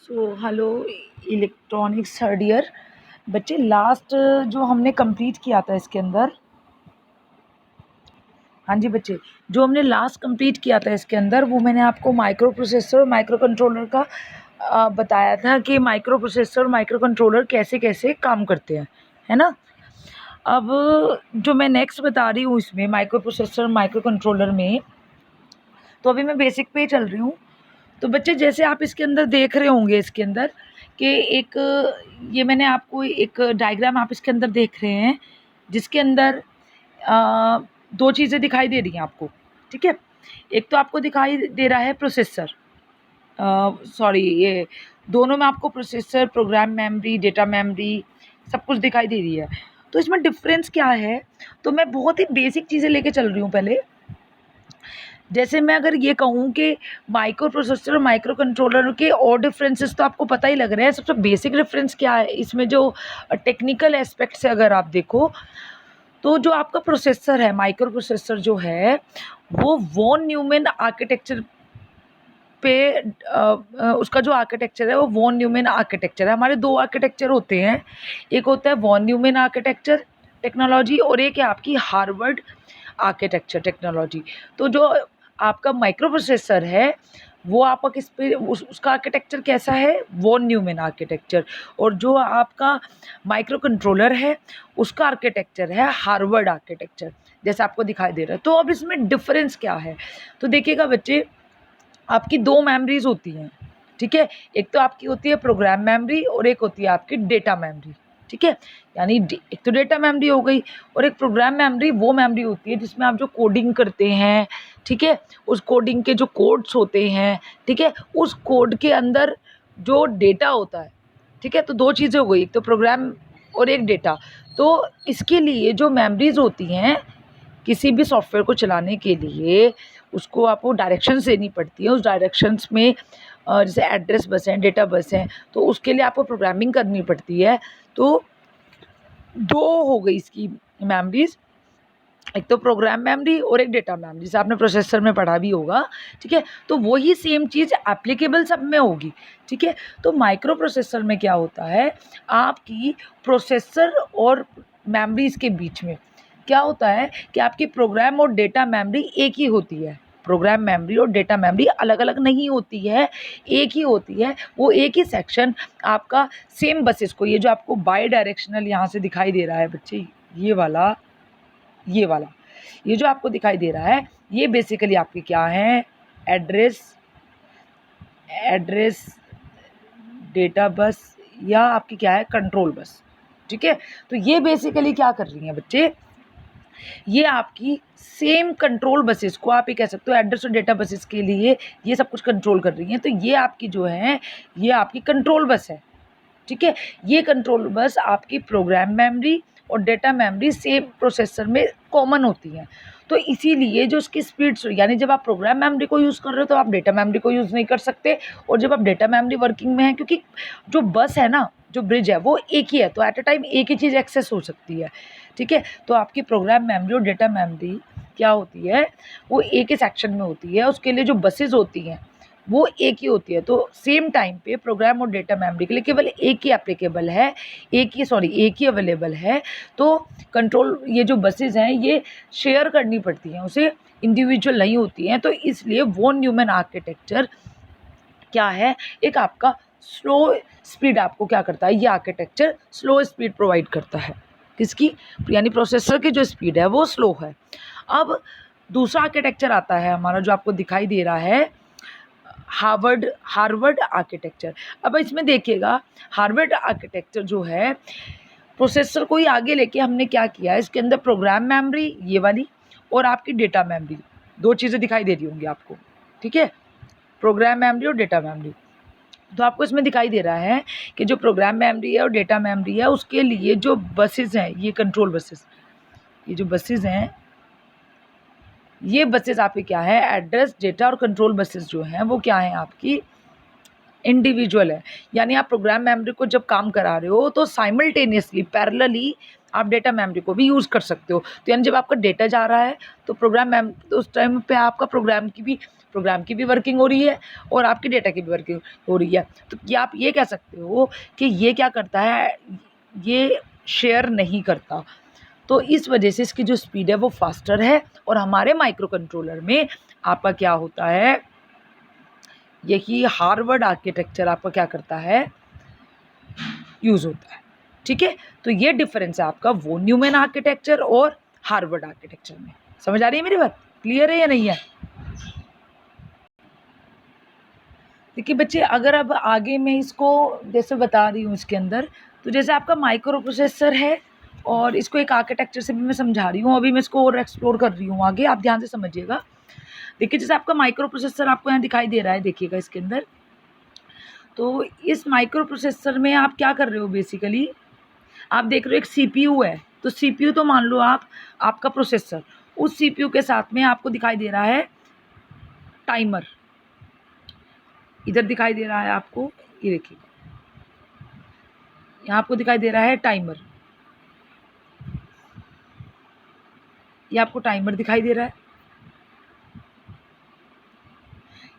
Hello electronics third year बच्चे, last जो हमने कंप्लीट किया था इसके अंदर, हाँ जी बच्चे, जो हमने लास्ट कंप्लीट किया था इसके अंदर वो मैंने आपको माइक्रो प्रोसेसर और माइक्रो कंट्रोलर का बताया था कि माइक्रो प्रोसेसर और माइक्रो कंट्रोलर कैसे कैसे काम करते हैं, है ना। अब जो मैं नेक्स्ट बता रही हूँ इसमें माइक्रो प्रोसेसर माइक्रो कंट्रोलर में, तो अभी मैं बेसिक पे चल रही हूँ। तो बच्चे जैसे आप इसके अंदर देख रहे होंगे इसके अंदर कि एक ये मैंने आपको एक डायग्राम आप इसके अंदर देख रहे हैं जिसके अंदर दो चीज़ें दिखाई दे रही हैं आपको, ठीक है। एक तो आपको दिखाई दे रहा है प्रोसेसर, सॉरी ये दोनों में आपको processor, program memory, data memory सब कुछ दिखाई दे रही है। तो इसमें डिफरेंस क्या है, तो मैं बहुत ही बेसिक चीज़ें लेके चल रही हूँ पहले। जैसे मैं अगर ये कहूँ कि माइक्रो प्रोसेसर और माइक्रो कंट्रोलर के और डिफरेंसेस तो आपको पता ही लग रहे हैं। सबसे बेसिक डिफरेंस क्या है इसमें, जो टेक्निकल एस्पेक्ट से अगर आप देखो तो जो आपका प्रोसेसर है, माइक्रो प्रोसेसर जो है वो वॉन न्यूमैन आर्किटेक्चर पे उसका जो आर्किटेक्चर है वो वॉन न्यूमैन आर्किटेक्चर है। हमारे दो आर्किटेक्चर होते हैं, एक होता है वॉन न्यूमैन आर्किटेक्चर टेक्नोलॉजी और एक है आपकी हार्वर्ड आर्किटेक्चर टेक्नोलॉजी। तो जो आपका माइक्रो प्रोसेसर है वो आपका किस पे उसका आर्किटेक्चर कैसा है, वॉन न्यूमैन आर्किटेक्चर, और जो आपका माइक्रो कंट्रोलर है उसका आर्किटेक्चर है हार्वर्ड आर्किटेक्चर, जैसे आपको दिखाई दे रहा है। तो अब इसमें डिफरेंस क्या है, तो देखिएगा बच्चे, आपकी दो मेमोरीज होती हैं, ठीक है। एक तो आपकी होती है प्रोग्राम मेमोरी और एक होती है आपकी डेटा मेमोरी, ठीक है। यानी एक तो डेटा मेमोरी हो गई और एक प्रोग्राम मेमोरी वो मेमोरी होती है जिसमें आप जो कोडिंग करते हैं, ठीक है, उस कोडिंग के जो कोड्स होते हैं, ठीक है, उस कोड के अंदर जो डेटा होता है, ठीक है। तो दो चीज़ें हो गई, एक तो प्रोग्राम और एक डेटा। तो इसके लिए जो मेमोरीज होती हैं किसी भी सॉफ्टवेयर को चलाने के लिए उसको आपको डायरेक्शंस देनी पड़ती है। उस डायरेक्शंस में जैसे एड्रेस बस हैं, डेटा बस हैं, तो उसके लिए आपको प्रोग्रामिंग करनी पड़ती है। तो दो हो गई इसकी मेमोरीज, एक तो प्रोग्राम मेमोरी और एक डेटा मेमोरी, जिसे आपने प्रोसेसर में पढ़ा भी होगा, ठीक है। तो वही सेम चीज़ एप्लीकेबल सब में होगी, ठीक है। तो माइक्रो प्रोसेसर में क्या होता है, आपकी प्रोसेसर और मेमोरीज के बीच में क्या होता है कि आपकी प्रोग्राम और डेटा मेमोरी एक ही होती है। प्रोग्राम मेमोरी और डेटा मेमोरी अलग अलग नहीं होती है, एक ही होती है। वो एक ही सेक्शन आपका सेम बसेस को, ये जो आपको बाई डायरेक्शनल यहाँ से दिखाई दे रहा है बच्चे, ये वाला ये जो आपको दिखाई दे रहा है ये बेसिकली आपके क्या है, एड्रेस डेटा बस या आपकी क्या है कंट्रोल बस, ठीक है। तो ये बेसिकली क्या कर रही हैं बच्चे, ये आपकी सेम कंट्रोल बसेस को आप ये कह सकते हो एड्रेस और डेटा बसेस के लिए ये सब कुछ कंट्रोल कर रही हैं। तो ये आपकी जो है ये आपकी कंट्रोल बस है, ठीक है। ये कंट्रोल बस आपकी प्रोग्राम मेमोरी और डेटा मेमोरी सेम प्रोसेसर में कॉमन होती हैं। तो इसीलिए जो उसकी स्पीड्स, यानी जब आप प्रोग्राम मेमोरी को यूज़ कर रहे हो तो आप डेटा मेमोरी को यूज़ नहीं कर सकते, और जब आप डेटा मेमोरी वर्किंग में है, क्योंकि जो बस है ना, जो ब्रिज है वो एक ही है, तो एट अ टाइम एक ही चीज़ एक्सेस हो सकती है, ठीक है। तो आपकी प्रोग्राम मेमोरी और डेटा मेमोरी क्या होती है, वो एक ही सेक्शन में होती है। उसके लिए जो बसेज होती हैं वो एक ही होती है। तो सेम टाइम पे प्रोग्राम और डेटा मेमोरी के लिए केवल एक ही एप्लीकेबल है, एक ही अवेलेबल है। तो कंट्रोल ये जो बसेज हैं ये शेयर करनी पड़ती हैं, उसे इंडिविजुअल नहीं होती हैं। तो इसलिए वॉन न्यूमैन आर्किटेक्चर क्या है, एक आपका स्लो स्पीड आपको क्या करता है, ये आर्किटेक्चर स्लो स्पीड प्रोवाइड करता है। किसकी, यानी प्रोसेसर की जो स्पीड है वो स्लो है। अब दूसरा आर्किटेक्चर आता है हमारा जो आपको दिखाई दे रहा है, हार्वर्ड आर्किटेक्चर। अब इसमें देखिएगा, हार्वर्ड आर्किटेक्चर जो है प्रोसेसर को ही आगे लेके हमने क्या किया है, इसके अंदर प्रोग्राम मेमोरी ये वाली और आपकी डेटा मेमोरी, दो चीज़ें दिखाई दे रही होंगी आपको, ठीक है, प्रोग्राम मेमोरी और डेटा मेमोरी। तो आपको इसमें दिखाई दे रहा है कि जो प्रोग्राम मेमोरी है और डेटा मेमोरी है उसके लिए जो बसेस हैं, ये कंट्रोल बसेस, ये जो बसेस हैं ये बसेस आपकी क्या है, एड्रेस डेटा और कंट्रोल बसेस जो हैं वो क्या हैं आपकी इंडिविजुअल है। यानी आप प्रोग्राम मेमोरी को जब काम करा रहे हो तो साइमल्टेनियसली पैरेलली आप डेटा मेमोरी को भी यूज़ कर सकते हो। तो यानी जब आपका डेटा जा रहा है तो प्रोग्राम तो उस टाइम पे आपका प्रोग्राम की भी प्रोग्राम की भी वर्किंग हो रही है और आपकी डेटा की भी वर्किंग हो रही है। तो क्या आप ये कह सकते हो कि ये क्या करता है, ये शेयर नहीं करता। तो इस वजह से इसकी जो स्पीड है वो फास्टर है। और हमारे माइक्रो कंट्रोलर में आपका क्या होता है, यही हार्वर्ड आर्किटेक्चर आपका क्या करता है, यूज़ होता है। ठीक है, तो ये डिफरेंस है आपका वो न्यूमैन आर्किटेक्चर और हार्वर्ड आर्किटेक्चर में। समझ आ रही है मेरी बात, क्लियर है या नहीं है? देखिए बच्चे, अगर अब आगे मैं इसको जैसे बता रही हूँ इसके अंदर, तो जैसे आपका माइक्रो प्रोसेसर है और इसको एक आर्किटेक्चर से भी मैं समझा रही हूँ, अभी मैं इसको और एक्सप्लोर कर रही हूँ आगे, आप ध्यान से समझिएगा। देखिए जैसे आपका माइक्रो प्रोसेसर आपको यहाँ दिखाई दे रहा है, देखिएगा इसके अंदर। तो इस माइक्रो प्रोसेसर में आप क्या कर रहे हो, बेसिकली आप देख रहे हो एक सीपीयू है। तो सीपीयू तो मान लो आप आपका प्रोसेसर, उस सीपीयू के साथ में आपको दिखाई दे रहा है टाइमर। इधर दिखाई दे रहा है आपको, ये देखिए यहाँ आपको दिखाई दे रहा है टाइमर, ये आपको टाइमर दिखाई दे रहा है,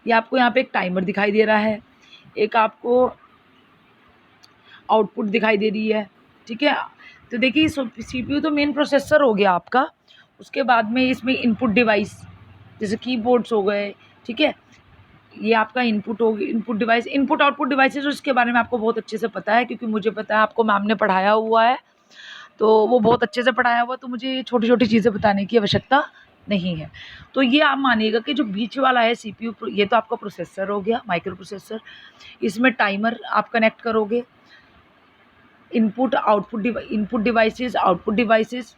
ये आपको यहाँ पे एक टाइमर दिखाई दे रहा है, एक आपको आउटपुट दिखाई दे रही है। ठीक है, तो देखिए सीपीयू तो मेन प्रोसेसर हो गया आपका। उसके बाद में इसमें इनपुट डिवाइस जैसे कीबोर्ड्स हो गए। ठीक है, ये आपका इनपुट हो गया, input device, input output devices, उसके बारे में आपको बहुत अच्छे से पता है क्योंकि मुझे पता है, आपको मैम ने पढ़ाया हुआ है, तो वो बहुत अच्छे से पढ़ाया हुआ, तो मुझे छोटी छोटी चीज़ें बताने की आवश्यकता नहीं है। तो ये आप मानिएगा कि जो बीच वाला है सीपीयू, ये तो आपका प्रोसेसर हो गया, माइक्रो प्रोसेसर। इसमें टाइमर आप कनेक्ट करोगे, इनपुट डिवाइसेस, आउटपुट डिवाइसेस,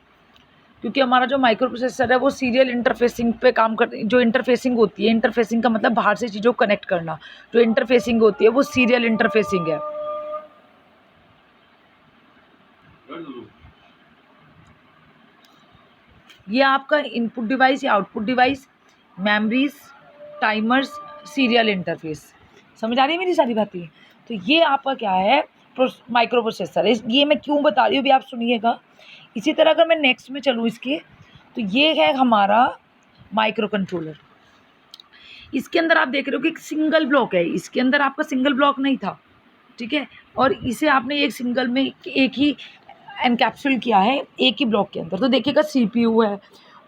क्योंकि हमारा जो माइक्रो प्रोसेसर है वो सीरियल इंटरफेसिंग पे काम कर, जो इंटरफेसिंग होती है, इंटरफेसिंग का मतलब बाहर से चीज़ों को कनेक्ट करना, जो इंटरफेसिंग होती है वो सीरियल इंटरफेसिंग है। ये आपका इनपुट डिवाइस या output device, memories, timers, serial interface. समझ आ रही है मेरी सारी बातें? तो ये आपका क्या है, माइक्रो प्रोसेसर है। ये मैं क्यों बता रही हूँ भी आप सुनिएगा। इसी तरह अगर मैं नेक्स्ट में चलूँ इसके, तो ये है हमारा माइक्रो कंट्रोलर। इसके अंदर आप देख रहे हो कि एक सिंगल ब्लॉक है, इसके अंदर आपका सिंगल ब्लॉक नहीं था। ठीक है, और इसे आपने एक सिंगल में एक ही एनकैप्सूल किया है, एक ही ब्लॉक के अंदर। तो देखिएगा सीपीयू है,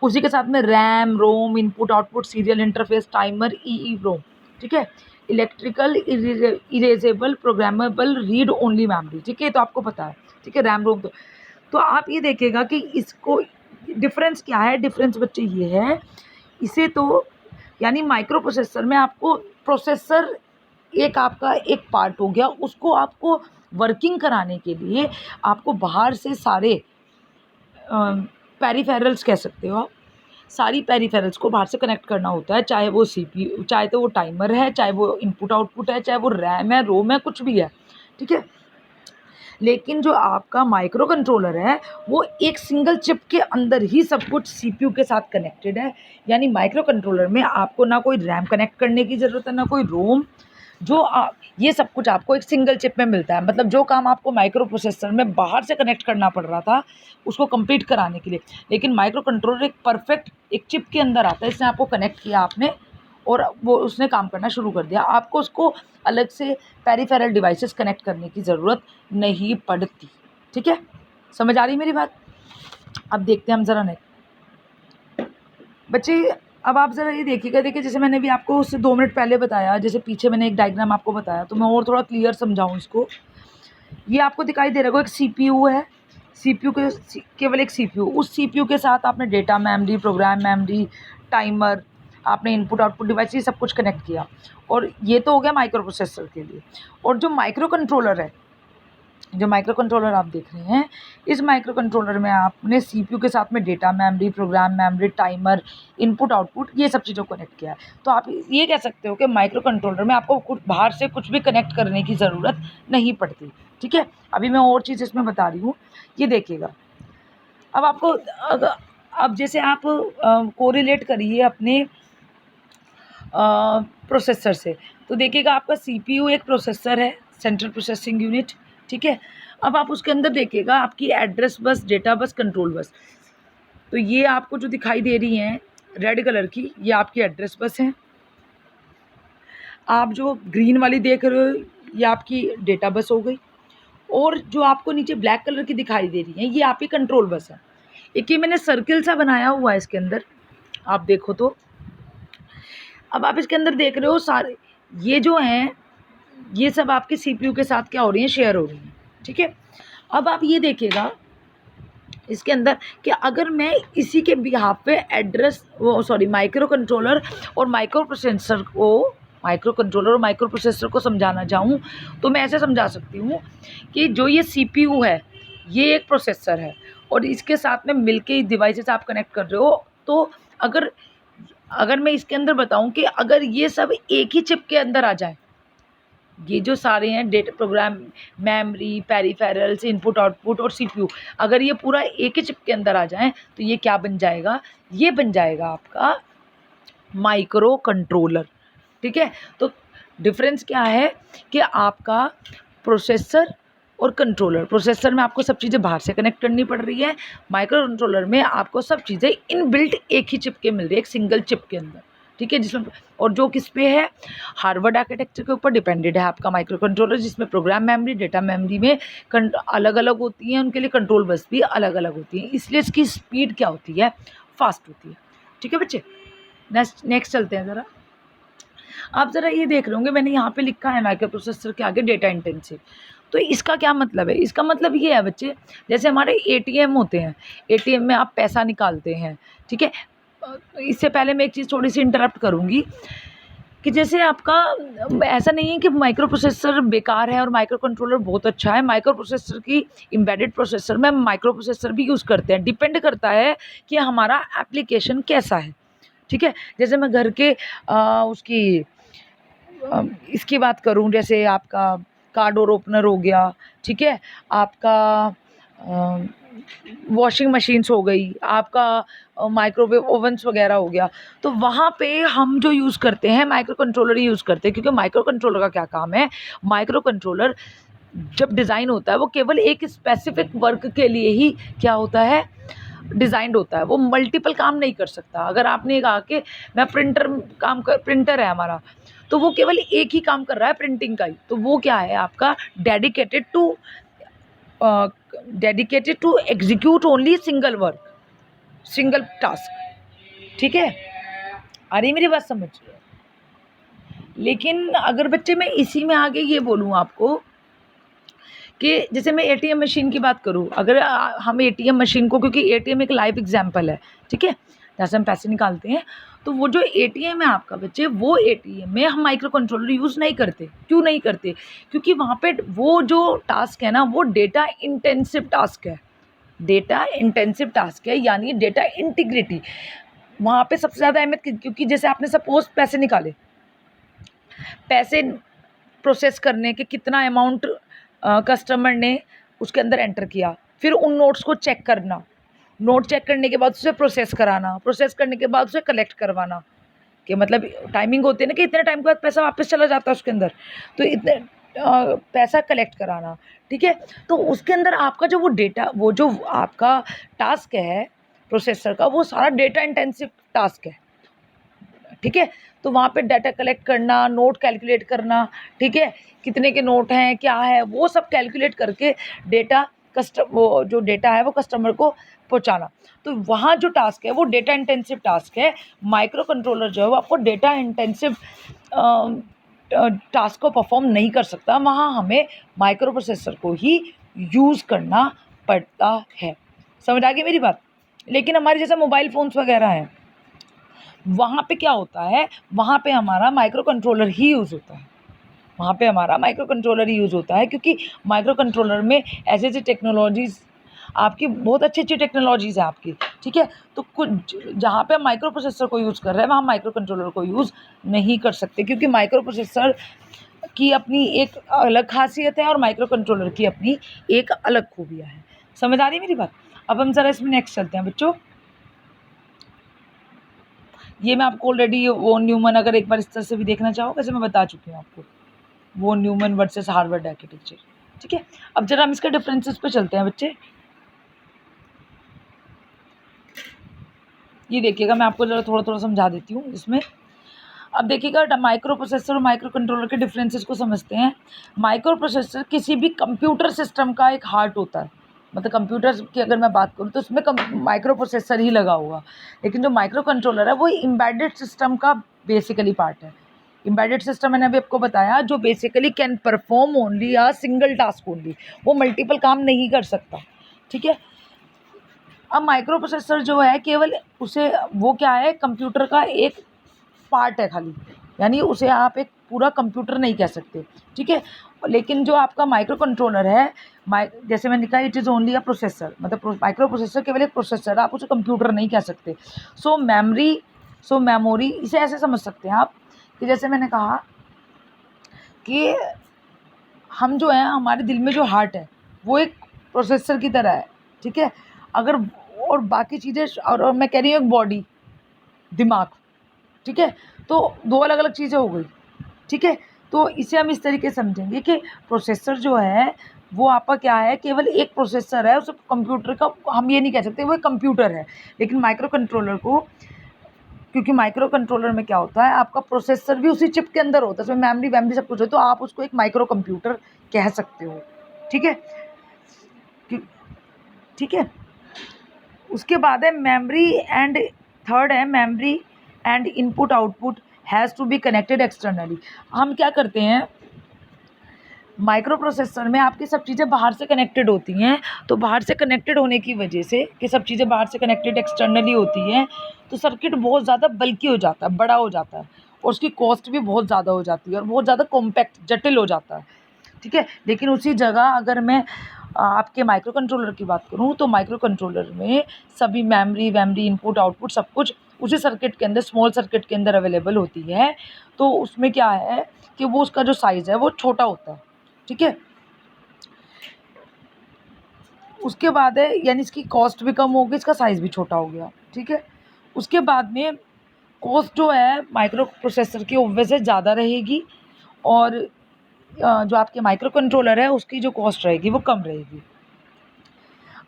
उसी के साथ में RAM, ROM, input output, serial interface, timer, EEPROM. ठीक है, electrical erasable programmable read only memory. ठीक है, तो आपको पता है। ठीक है, रैम रोम। तो आप ये देखिएगा कि इसको डिफरेंस क्या है, डिफरेंस बच्चे ये है, इसे तो यानी माइक्रो प्रोसेसर में आपको प्रोसेसर एक आपका एक पार्ट हो गया, उसको आपको वर्किंग कराने के लिए आपको बाहर से सारे पेरिफेरल्स कह सकते हो आप, सारी पेरिफेरल्स को बाहर से कनेक्ट करना होता है, चाहे वो सीपीयू, चाहे तो वो टाइमर है, चाहे वो इनपुट आउटपुट है, चाहे वो रैम है, रोम है, कुछ भी है। ठीक है, लेकिन जो आपका माइक्रो कंट्रोलर है वो एक सिंगल चिप के अंदर ही सब कुछ सीपीयू के साथ कनेक्टेड है। यानी माइक्रो कंट्रोलर में आपको ना कोई रैम कनेक्ट करने की ज़रूरत है, ना कोई रोम, ये सब कुछ आपको एक सिंगल चिप में मिलता है। मतलब जो काम आपको माइक्रो प्रोसेसर में बाहर से कनेक्ट करना पड़ रहा था उसको कंप्लीट कराने के लिए, लेकिन माइक्रो कंट्रोलर एक परफेक्ट एक चिप के अंदर आता है। इसने आपको कनेक्ट किया आपने और वो उसने काम करना शुरू कर दिया, आपको उसको अलग से पेरिफेरल डिवाइसेस कनेक्ट करने की ज़रूरत नहीं पड़ती। ठीक है, समझ आ रही मेरी बात? अब देखते हैं हम ज़रा नहीं बच्चे, अब आप ज़रा ये देखिएगा। देखिए जैसे मैंने भी आपको उससे 2 मिनट पहले बताया, जैसे पीछे मैंने एक डायग्राम आपको बताया, तो मैं और थोड़ा क्लियर समझाऊँ इसको। ये आपको दिखाई दे रहा है एक सीपीयू है, सीपीयू के केवल एक सीपीयू, उस सीपीयू के साथ आपने data memory, program memory, timer, आपने इनपुट आउटपुट डिवाइस, ये सब कुछ कनेक्ट किया। और ये तो हो गया माइक्रो प्रोसेसर के लिए। और जो माइक्रो कंट्रोलर है, जो माइक्रो कंट्रोलर आप देख रहे हैं, इस माइक्रो कंट्रोलर में आपने सीपीयू के साथ में data memory, program memory, timer, input output, ये सब चीज़ों को कनेक्ट किया है। तो आप ये कह सकते हो कि माइक्रो कंट्रोलर में आपको कुछ बाहर से कुछ भी कनेक्ट करने की ज़रूरत नहीं पड़ती। ठीक है, अभी मैं और चीज़ इसमें बता रही हूँ, ये देखिएगा। अब आपको अब जैसे आप कोरिलेट करिए अपने प्रोसेसर से, तो देखिएगा आपका सीपीयू एक प्रोसेसर है, सेंट्रल प्रोसेसिंग यूनिट। ठीक है, अब आप उसके अंदर देखिएगा आपकी address bus, data bus, control bus. तो ये आपको जो दिखाई दे रही हैं रेड कलर की, ये आपकी एड्रेस बस है। आप जो ग्रीन वाली देख रहे हो ये आपकी डेटा बस हो गई, और जो आपको नीचे ब्लैक कलर की दिखाई दे रही है ये आपकी कंट्रोल बस है। एक ये मैंने सर्किल सा बनाया हुआ है इसके अंदर, आप देखो तो अब आप इसके अंदर देख रहे हो सारे ये जो हैं ये सब आपके सीपीयू के साथ क्या हो रही हैं, शेयर हो रही हैं, ठीक है। अब आप ये देखिएगा इसके अंदर कि अगर मैं इसी के बिहाफ पे एड्रेस वो सॉरी माइक्रो कंट्रोलर और माइक्रो प्रोसेसर को समझाना चाहूँ तो मैं ऐसे समझा सकती हूँ कि जो ये सीपीयू है ये एक प्रोसेसर है और इसके साथ में मिलके डिवाइसेस आप कनेक्ट कर रहे हो। तो अगर मैं इसके अंदर बताऊं कि अगर ये सब एक ही चिप के अंदर आ जाए, ये जो सारे हैं data program memory peripherals input output और सीपीयू, अगर ये पूरा एक ही चिप के अंदर आ जाए तो ये क्या बन जाएगा, ये बन जाएगा आपका माइक्रो कंट्रोलर, ठीक है। तो डिफरेंस क्या है कि आपका प्रोसेसर और कंट्रोलर, प्रोसेसर में आपको सब चीज़ें बाहर से कनेक्ट करनी पड़ रही है, माइक्रो कंट्रोलर में आपको सब चीज़ें इनबिल्ट एक ही चिप के मिल रही है, एक सिंगल चिप के अंदर, ठीक है। जिसमें और जो किस पे है, हार्वर्ड आर्किटेक्चर के ऊपर डिपेंडेड है आपका माइक्रो कंट्रोलर, जिसमें प्रोग्राम मेमोरी डेटा मेमोरी में अलग अलग होती हैं, उनके लिए कंट्रोल बस भी अलग अलग होती हैं, इसलिए इसकी स्पीड क्या होती है, फास्ट होती है, ठीक है बच्चे। नेक्स्ट चलते हैं ज़रा। आप ज़रा ये देख रहे होंगे मैंने यहाँ पे लिखा है माइक्रो प्रोसेसर के आगे डेटा इंटेंसिव, तो इसका क्या मतलब है, इसका मतलब ये है बच्चे जैसे हमारे एटीएम होते हैं, एटीएम में आप पैसा निकालते हैं, ठीक है। इससे पहले मैं एक चीज़ थोड़ी सी इंटरप्ट करूँगी कि जैसे आपका ऐसा नहीं है कि माइक्रो प्रोसेसर बेकार है और माइक्रो कंट्रोलर बहुत अच्छा है, माइक्रो प्रोसेसर की एम्बेडेड प्रोसेसर में माइक्रो प्रोसेसर भी यूज़ करते हैं, डिपेंड करता है कि हमारा एप्लीकेशन कैसा है, ठीक है। जैसे मैं घर के इसकी बात करूं, जैसे आपका कार डोर ओपनर हो गया, ठीक है, आपका वॉशिंग मशीन्स हो गई, आपका माइक्रोवेव ओवन्स वगैरह हो गया, तो वहाँ पे हम जो यूज़ करते हैं माइक्रो कंट्रोलर ही यूज़ करते हैं, क्योंकि माइक्रो कंट्रोलर का क्या काम है, माइक्रो कंट्रोलर जब डिज़ाइन होता है वो केवल एक स्पेसिफिक वर्क के लिए ही क्या होता है, डिज़ाइंड होता है, वो मल्टीपल काम नहीं कर सकता। अगर आपने कहा कि मैं प्रिंटर है हमारा, तो वो केवल एक ही काम कर रहा है प्रिंटिंग का ही, तो वो क्या है आपका dedicated to execute only single work, single task, ठीक है। आ रही मेरी बात समझ। लेकिन अगर बच्चे मैं इसी में आगे ये बोलूँ आपको कि जैसे मैं एटीएम मशीन की बात करूँ, अगर हम एटीएम मशीन को, क्योंकि एटीएम एक लाइव एग्जांपल है, ठीक है, जैसे हम पैसे निकालते हैं, तो वो जो एटीएम है आपका बच्चे, वो एटीएम में हम माइक्रो कंट्रोलर यूज़ नहीं करते। क्यों नहीं करते? क्योंकि वहाँ पे वो जो टास्क है ना, वो डेटा इंटेंसिव टास्क है, डेटा इंटेंसिव टास्क है, यानी डेटा इंटीग्रिटी वहाँ पे सबसे ज़्यादा अहमियत, क्योंकि जैसे आपने सपोज पैसे निकाले, पैसे प्रोसेस करने के कितना अमाउंट कस्टमर ने उसके अंदर एंटर किया, फिर उन नोट्स को चेक करना, नोट चेक करने के बाद उसे प्रोसेस कराना, प्रोसेस करने के बाद उसे कलेक्ट करवाना, कि मतलब टाइमिंग होती है ना कि इतने टाइम के बाद पैसा वापस चला जाता है उसके अंदर, तो इतने पैसा कलेक्ट कराना, ठीक है। तो उसके अंदर आपका जो वो डेटा, वो जो आपका टास्क है प्रोसेसर का, वो सारा डेटा इंटेंसिव टास्क है, ठीक है। तो वहाँ पे डाटा कलेक्ट करना, नोट कैलकुलेट करना, ठीक है, कितने के नोट हैं, क्या है, वो सब कैलकुलेट करके डेटा वो जो डेटा है वो कस्टमर को पहुँचाना। तो वहाँ जो टास्क है वो डेटा इंटेंसिव टास्क है। माइक्रो कंट्रोलर जो है वो आपको डेटा इंटेंसिव टास्क को परफॉर्म नहीं कर सकता, वहाँ हमें माइक्रो प्रोसेसर को ही यूज़ करना पड़ता है। समझ आ गई मेरी बात। लेकिन हमारे जैसे मोबाइल फ़ोन्स वगैरह हैं, वहाँ पे क्या होता है, वहाँ पे हमारा माइक्रो कंट्रोलर ही यूज़ होता है, वहाँ पे हमारा माइक्रो कंट्रोलर ही यूज़ होता है, क्योंकि माइक्रो कंट्रोलर में ऐसी ऐसी टेक्नोलॉजीज़ आपकी, बहुत अच्छी अच्छी टेक्नोलॉजीज़ हैं आपकी, ठीक है। तो कुछ जहाँ पे हम माइक्रो प्रोसेसर को यूज़ कर रहे हैं वहाँ माइक्रो कंट्रोलर को यूज़ नहीं कर सकते, क्योंकि माइक्रो प्रोसेसर की अपनी एक अलग खासियत है और माइक्रो कंट्रोलर की अपनी एक अलग खूबियाँ हैं। समझ आ रही है मेरी बात। अब हम ज़रा इसमें नेक्स्ट चलते हैं बच्चों। ये मैं आपको ऑलरेडी वॉन न्यूमन, अगर एक बार इस तरह से भी देखना चाहो, वैसे मैं बता चुकी हूँ आपको, von Neumann versus Harvard architecture, ठीक है। अब जरा हम इसके डिफरेंसेस पे चलते हैं बच्चे। ये देखिएगा, मैं आपको जरा थोड़ा थोड़ा समझा देती हूँ इसमें। अब देखिएगा माइक्रो प्रोसेसर और माइक्रो कंट्रोलर के डिफरेंसेस को समझते हैं। माइक्रो प्रोसेसर किसी भी कंप्यूटर सिस्टम का एक हार्ट होता है, मतलब कंप्यूटर की अगर मैं बात करूँ तो उसमें माइक्रो प्रोसेसर ही लगा हुआ। लेकिन जो माइक्रो कंट्रोलर है वो एम्बेडेड सिस्टम का बेसिकली पार्ट है। एम्बेडेड सिस्टम मैंने अभी आपको बताया, जो basically can perform only a single task only, वो मल्टीपल काम नहीं कर सकता, ठीक है। अब माइक्रो प्रोसेसर जो है केवल उसे वो क्या है, कंप्यूटर का एक पार्ट है खाली, यानी उसे आप एक पूरा कंप्यूटर नहीं कह सकते, ठीक है। लेकिन जो आपका माइक्रो कंट्रोलर है, जैसे मैंने कहा it is only a processor, मतलब माइक्रो प्रोसेसर केवल एक प्रोसेसर है, आप उसे कंप्यूटर नहीं कह सकते। सो मेमोरी इसे ऐसे समझ सकते हैं आप कि जैसे मैंने कहा कि हम जो है, हमारे दिल में जो हार्ट है वो एक प्रोसेसर की तरह है, ठीक है। अगर और बाकी चीज़ें और मैं कह रही हूँ एक बॉडी, दिमाग, ठीक है। तो दो अलग अलग चीज़ें हो गई, ठीक है। तो इसे हम इस तरीके से समझेंगे कि प्रोसेसर जो है वो आपका क्या है, केवल एक प्रोसेसर है, उसे कंप्यूटर का हम ये नहीं कह सकते वो एक कंप्यूटर है। लेकिन माइक्रो कंट्रोलर को, क्योंकि माइक्रो कंट्रोलर में क्या होता है, आपका प्रोसेसर भी उसी चिप के अंदर होता है, उसमें मेमोरी वैमरी सब कुछ है, तो आप उसको एक माइक्रो कंप्यूटर कह सकते हो, ठीक है। ठीक है। उसके बाद है मेमोरी एंड थर्ड है memory and input output has to be connected externally. हम क्या करते हैं, माइक्रो प्रोसेसर में आपकी सब चीज़ें बाहर से कनेक्टेड होती हैं, तो बाहर से कनेक्टेड होने की वजह से कि सब चीज़ें बाहर से कनेक्टेड एक्सटर्नली होती हैं, तो सर्किट बहुत ज़्यादा बल्कि हो जाता है, बड़ा हो जाता है, और उसकी कॉस्ट भी बहुत ज़्यादा हो जाती है और बहुत ज़्यादा कॉम्पैक्ट जटिल हो जाता है, ठीक है। लेकिन उसी जगह अगर मैं आपके माइक्रो कंट्रोलर की बात करूँ, तो माइक्रो कंट्रोलर में सभी मेमोरी वैमरी इनपुट आउटपुट सब कुछ उसी सर्किट के अंदर, स्मॉल सर्किट के अंदर अवेलेबल होती है। तो उसमें क्या है कि वो उसका जो साइज़ है वो छोटा होता है, ठीक है। उसके बाद है, यानी इसकी कॉस्ट भी कम होगी, इसका साइज़ भी छोटा हो गया, ठीक है। उसके बाद में कॉस्ट जो है माइक्रो प्रोसेसर की ऑब्वियसली ज़्यादा रहेगी, और जो आपके माइक्रो कंट्रोलर है उसकी जो कॉस्ट रहेगी वो कम रहेगी।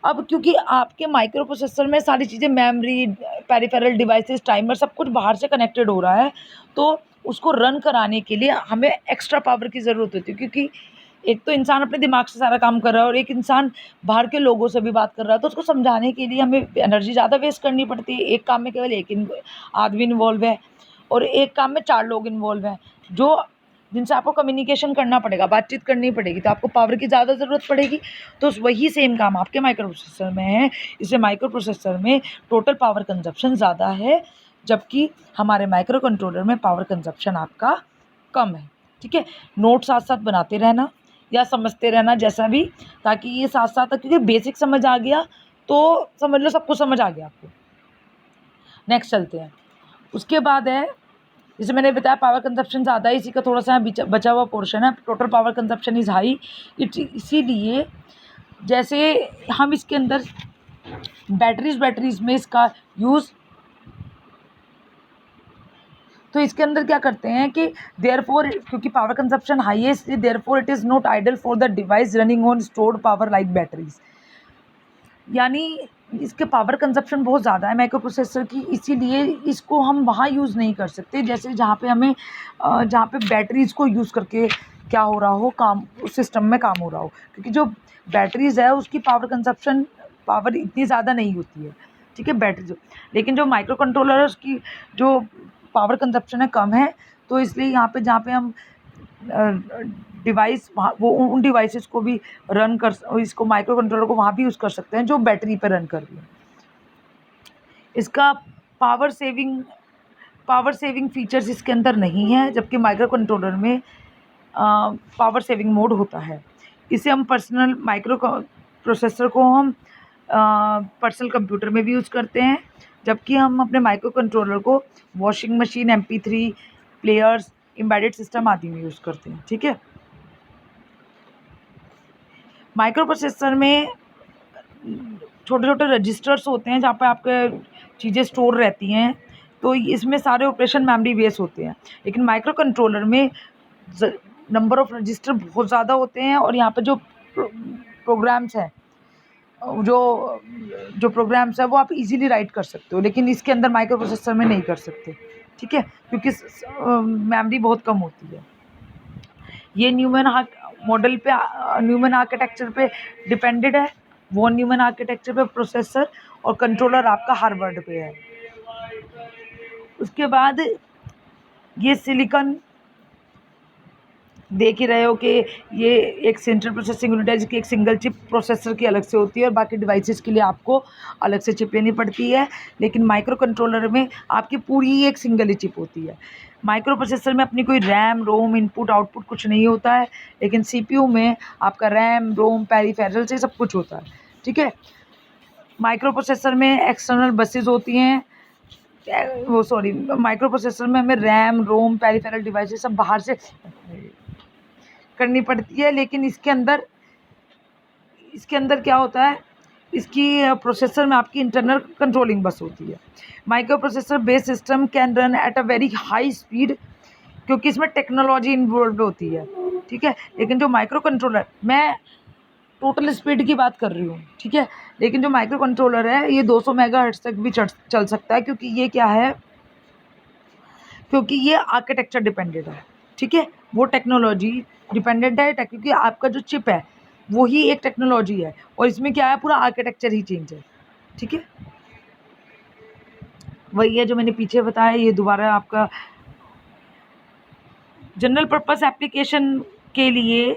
अब क्योंकि आपके माइक्रो प्रोसेसर में सारी चीज़ें मेमोरी, पेरिफेरल डिवाइसेस, टाइमर सब कुछ बाहर से कनेक्टेड हो रहा है, तो उसको रन कराने के लिए हमें एक्स्ट्रा पावर की ज़रूरत होती है, क्योंकि एक तो इंसान अपने दिमाग से सारा काम कर रहा है और एक इंसान बाहर के लोगों से भी बात कर रहा है, तो उसको समझाने के लिए हमें एनर्जी ज़्यादा वेस्ट करनी पड़ती है। एक काम में केवल एक आदमी इन्वॉल्व है और एक काम में 4 लोग इन्वॉल्व हैं, जो जिनसे आपको कम्युनिकेशन करना पड़ेगा, बातचीत करनी पड़ेगी, तो आपको पावर की ज़्यादा ज़रूरत पड़ेगी। तो वही सेम काम आपके माइक्रो प्रोसेसर में है, इसलिए माइक्रो प्रोसेसर में टोटल पावर कंजप्शन ज़्यादा है, जबकि हमारे माइक्रो कंट्रोलर में पावर कंजप्शन आपका कम है, ठीक है। नोट साथ साथ बनाते रहना या समझते रहना जैसा भी, ताकि ये साथ साथ, क्योंकि बेसिक समझ आ गया तो समझ लो सब कुछ समझ आ गया आपको। नेक्स्ट चलते हैं। उसके बाद है, जैसे मैंने बताया पावर कंजप्शन ज़्यादा है, इसी का थोड़ा सा बचा हुआ पोर्शन है, total power consumption is high. इसीलिए जैसे हम इसके अंदर बैटरीज में इसका यूज़, तो इसके अंदर क्या करते हैं कि देयरफॉर, क्योंकि पावर कंजप्शन हाई है, इसलिए therefore it is not ideal for the device running on stored power like batteries. यानी इसके पावर कंजप्शन बहुत ज़्यादा है माइक्रो प्रोसेसर की, इसीलिए इसको हम वहाँ यूज़ नहीं कर सकते जैसे जहाँ पे हमें जहाँ पे बैटरीज़ को यूज़ करके क्या हो रहा हो, काम उस सिस्टम में काम हो रहा हो, क्योंकि जो बैटरीज़ है उसकी पावर इतनी ज़्यादा नहीं होती है, ठीक है, बैटरी जो। लेकिन जो माइक्रो कंट्रोलर है उसकी जो पावर कंजप्शन है कम है, तो इसलिए यहाँ पे जहाँ पे हम डिवाइस, वहाँ वो उन डिवाइसेस को भी रन कर, इसको माइक्रो कंट्रोलर को वहाँ भी यूज़ कर सकते हैं जो बैटरी पे रन कर रही है। इसका पावर सेविंग फीचर्स इसके अंदर नहीं है, जबकि माइक्रो कंट्रोलर में पावर सेविंग मोड होता है। इसे हम प्रोसेसर को हम पर्सनल कंप्यूटर में भी यूज़ करते हैं, जबकि हम अपने माइक्रो कंट्रोलर को washing machine, MP3 players, embedded system आदि में यूज़ करते हैं, ठीक है। माइक्रो प्रोसेसर में छोटे छोटे रजिस्टर्स होते हैं जहाँ पे आपके चीज़ें स्टोर रहती हैं, तो इसमें सारे ऑपरेशन मेमोरी बेस होते हैं। लेकिन माइक्रो कंट्रोलर में नंबर ऑफ़ रजिस्टर बहुत ज़्यादा होते हैं, और यहाँ पे जो प्रोग्राम्स हैं, जो जो प्रोग्राम्स हैं वो आप इजीली राइट कर सकते हो, लेकिन इसके अंदर माइक्रो प्रोसेसर में नहीं कर सकते। ठीक है, क्योंकि मेमोरी बहुत कम होती है। ये न्यूमैन मॉडल पे न्यूमैन आर्किटेक्चर पे डिपेंडेड है। वो न्यूमैन आर्किटेक्चर पे प्रोसेसर और कंट्रोलर आपका हार्वर्ड पे है। उसके बाद ये सिलिकॉन देख ही रहे हो कि ये एक सेंट्रल प्रोसेसिंग यूनिट है जिसकी एक सिंगल चिप प्रोसेसर की अलग से होती है और बाकी डिवाइसेस के लिए आपको अलग से चिप लेनी पड़ती है। लेकिन माइक्रो कंट्रोलर में आपकी पूरी एक सिंगल ही चिप होती है। माइक्रो प्रोसेसर में अपनी कोई रैम रोम इनपुट आउटपुट कुछ नहीं होता है, लेकिन सीपीयू में आपका रैम रोम पेरिफेरल से सब कुछ होता है। ठीक है, माइक्रो प्रोसेसर में एक्सटर्नल बसेस होती हैं, माइक्रो प्रोसेसर में हमें रैम रोम पेरिफेरल डिवाइसेस सब बाहर से करनी पड़ती है। लेकिन इसके अंदर क्या होता है, इसकी प्रोसेसर में आपकी इंटरनल कंट्रोलिंग बस होती है। Micro processor based system can run at a very high speed, क्योंकि इसमें टेक्नोलॉजी इन्वॉल्व होती है। ठीक है, लेकिन जो माइक्रो कंट्रोलर, मैं टोटल स्पीड की बात कर रही हूँ, ठीक है, लेकिन जो माइक्रो कंट्रोलर है ये 200 मेगाहर्ट्ज तक भी चल सकता है, क्योंकि ये क्या है, क्योंकि ये आर्किटेक्चर डिपेंडेंट है। ठीक है, वो टेक्नोलॉजी डिपेंडेंट है, क्योंकि आपका जो चिप है वो ही एक टेक्नोलॉजी है और इसमें क्या है, पूरा आर्किटेक्चर ही चेंज है। ठीक है, वही है जो मैंने पीछे बताया। ये दोबारा आपका जनरल पर्पस एप्लीकेशन के लिए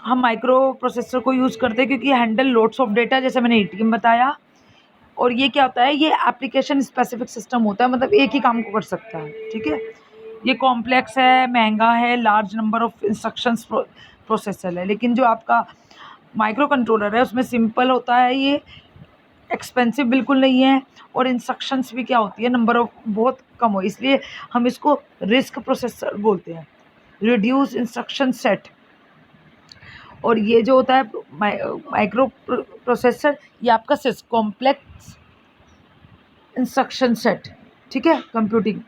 हम माइक्रो प्रोसेसर को यूज़ करते हैं, क्योंकि हैंडल लोड्स ऑफ डेटा, जैसे मैंने एटीएम बताया। और ये क्या होता है, ये एप्लीकेशन स्पेसिफिक सिस्टम होता है, मतलब एक ही काम को कर सकता है। ठीक है, ये कॉम्प्लेक्स है, महंगा है, large number of instructions processor है। लेकिन जो आपका माइक्रो कंट्रोलर है उसमें सिंपल होता है, ये एक्सपेंसिव बिल्कुल नहीं है, और इंस्ट्रक्शंस भी क्या होती है, नंबर ऑफ बहुत कम हो, इसलिए हम इसको रिस्क प्रोसेसर बोलते हैं, रिड्यूस इंस्ट्रक्शन सेट। और ये जो होता है माइक्रो प्रोसेसर, ये आपका कॉम्प्लेक्स इंस्ट्रक्शन सेट। ठीक है, कंप्यूटिंग।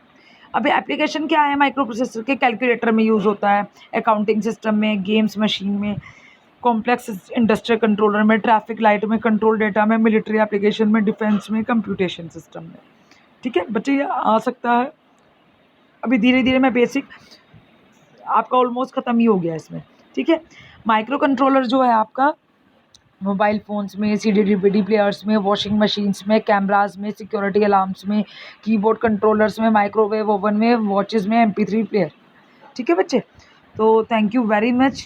अभी एप्लीकेशन क्या है माइक्रो प्रोसेसर के, कैलकुलेटर में यूज़ होता है, अकाउंटिंग सिस्टम में, गेम्स मशीन में, कॉम्प्लेक्स इंडस्ट्रियल कंट्रोलर में, ट्रैफिक लाइट में, कंट्रोल डेटा में, मिलिट्री एप्लीकेशन में, डिफेंस में, कंप्यूटेशन सिस्टम में। ठीक है बच्चे, ये आ सकता है। अभी धीरे धीरे मैं बेसिक आपका ऑलमोस्ट ख़त्म ही हो गया इसमें। ठीक है, माइक्रो कंट्रोलर जो है आपका मोबाइल फ़ोन्स में, सीडी डीवीडी प्लेयर्स में, वॉशिंग मशीन्स में, कैमराज में, सिक्योरिटी अलार्म्स में, कीबोर्ड कंट्रोलर्स में, माइक्रोवेव ओवन में, वॉचेस में, MP3 प्लेयर। ठीक है बच्चे, तो थैंक यू वेरी मच,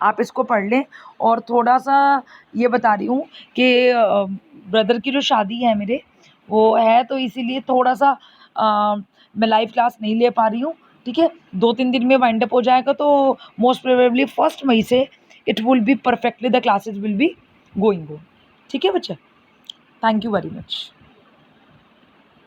आप इसको पढ़ लें। और थोड़ा सा ये बता रही हूँ कि ब्रदर की जो शादी है मेरे, वो है, तो इसीलिए थोड़ा सा मैं लाइव क्लास नहीं ले पा रही हूँ। ठीक है, 2-3 दिन में वाइंड अप हो जाएगा, तो मोस्ट प्रोबेबली 1 मई से it will be perfectly, the classes will be going on. ठीक है बच्चा, थैंक यू वेरी मच।